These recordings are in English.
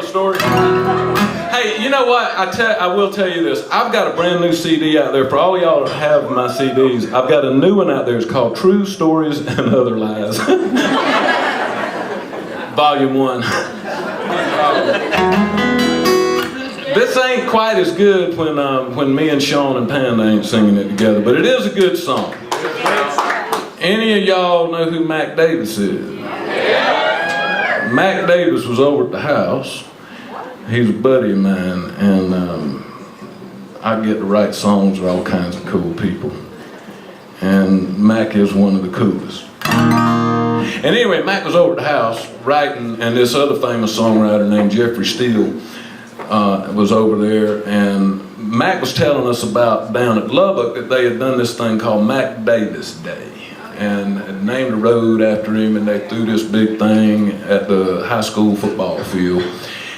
story? Hey, you know what? I will tell you this. I've got a brand new CD out there for all y'all that have my CDs. I've got a new one out there. It's called True Stories and Other Lies. Volume 1. This ain't quite as good when me and Sean and Panda ain't singing it together, but it is a good song. Any of y'all know who Mac Davis is? Mac Davis was over at the house. He's a buddy of mine, and I get to write songs with all kinds of cool people. And Mac is one of the coolest. And anyway, Mac was over at the house writing, and this other famous songwriter named Jeffrey Steele was over there, and Mac was telling us about down at Lubbock that they had done this thing called Mac Davis Day, and named a road after him, and they threw this big thing at the high school football field.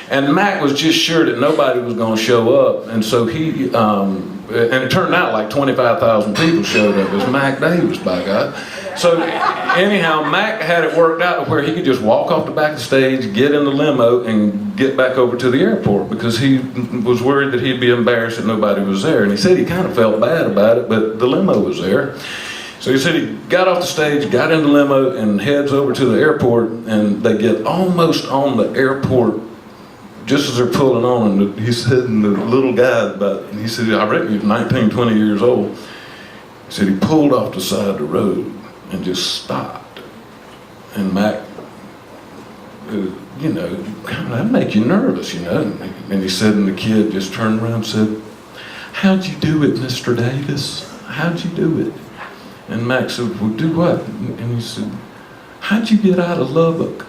And Mac was just sure that nobody was going to show up, and so he, and it turned out like 25,000 people showed up. It was Mac Davis, by God. So anyhow, Mac had it worked out to where he could just walk off the back of the stage, get in the limo, and get back over to the airport, because he was worried that he'd be embarrassed that nobody was there. And he said he kind of felt bad about it, but the limo was there. So he said he got off the stage, got in the limo, and heads over to the airport, and they get almost on the airport just as they're pulling on, and he said, and the little guy, he said, I reckon he was 19, 20 years old. He said he pulled off the side of the road and just stopped. And Mac, you know, that'd make you nervous, you know. And he said, and the kid just turned around and said, how'd you do it, Mr. Davis? How'd you do it? And Mac said, well, do what? And he said, how'd you get out of Lubbock?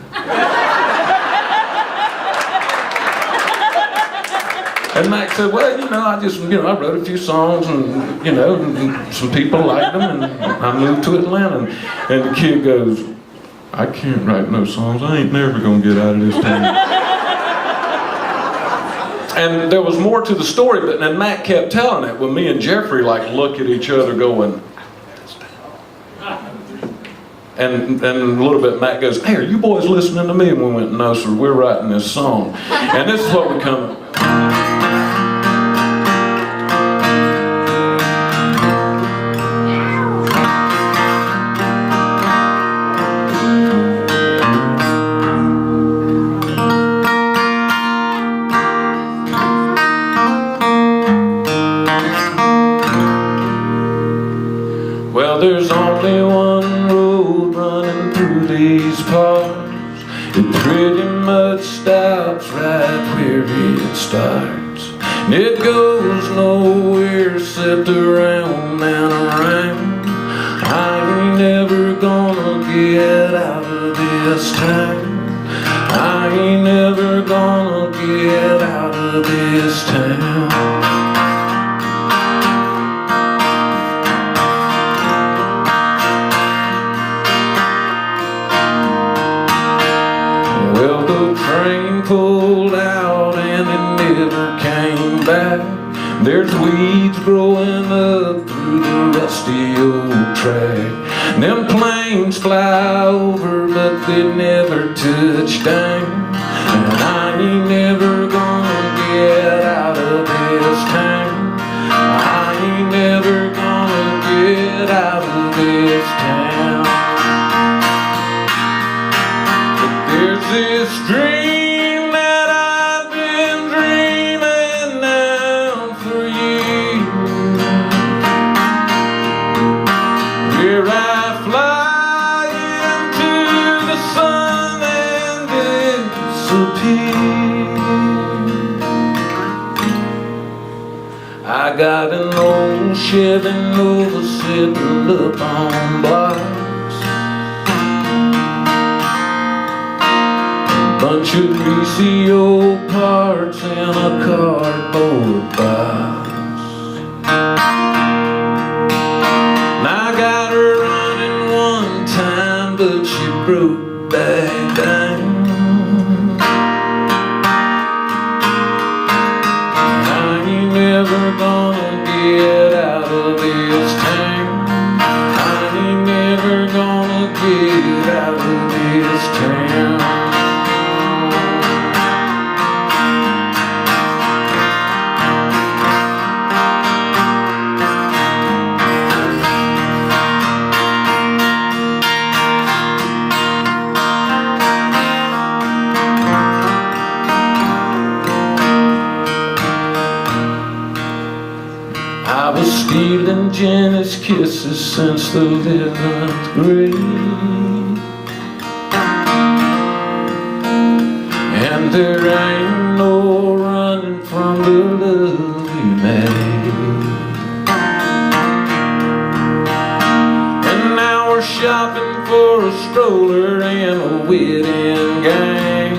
And Mac said, well, you know, I wrote a few songs, and, you know, and some people liked them, and I moved to Atlanta. And the kid goes, I can't write no songs. I ain't never gonna get out of this town. And there was more to the story, but then Mac kept telling it when me and Jeffrey like look at each other going, and a little bit Mac goes, hey, are you boys listening to me? And we went, no, sir, we're writing this song. And this is what we come. Well, there's only one road running through these parts. It pretty much stops right where it starts. And it goes nowhere except around and around. I ain't never gonna get out of this town. I ain't never gonna get out of this town. Well, the train pulled out and it never came back. There's weeds growing up through the rusty old track. Them planes fly over, but they never touch down. And I ain't never gonna get out of this town. I ain't never gonna get out of this town. There's this dream that I've been dreaming now for years, where I fly into the sun and disappear. I got an old Chevy Nova sitting up on blocks, bunch of greasy old parts in a cardboard box. And I got her running one time, but she broke back down. I ain't never gonna get out of this town. I ain't never gonna get out of this town. his kisses since the 11th grade. And there ain't no running from the love he made. And now we're shopping for a stroller and a wedding gown.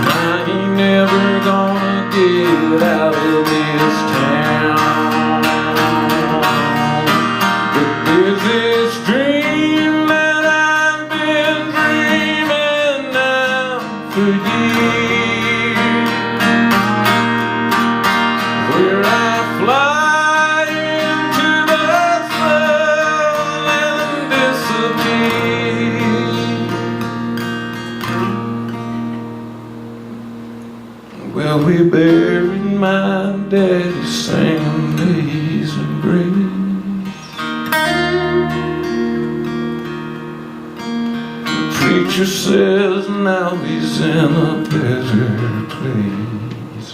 I ain't never gonna get out of this town. But there's this dream that I've been dreaming now for years, where I fly into the sun and disappear. Well, we buried my daddy singing Amazing Grace. The preacher says now he's in a better place.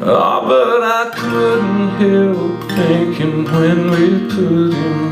Oh, but I couldn't help thinking when we put him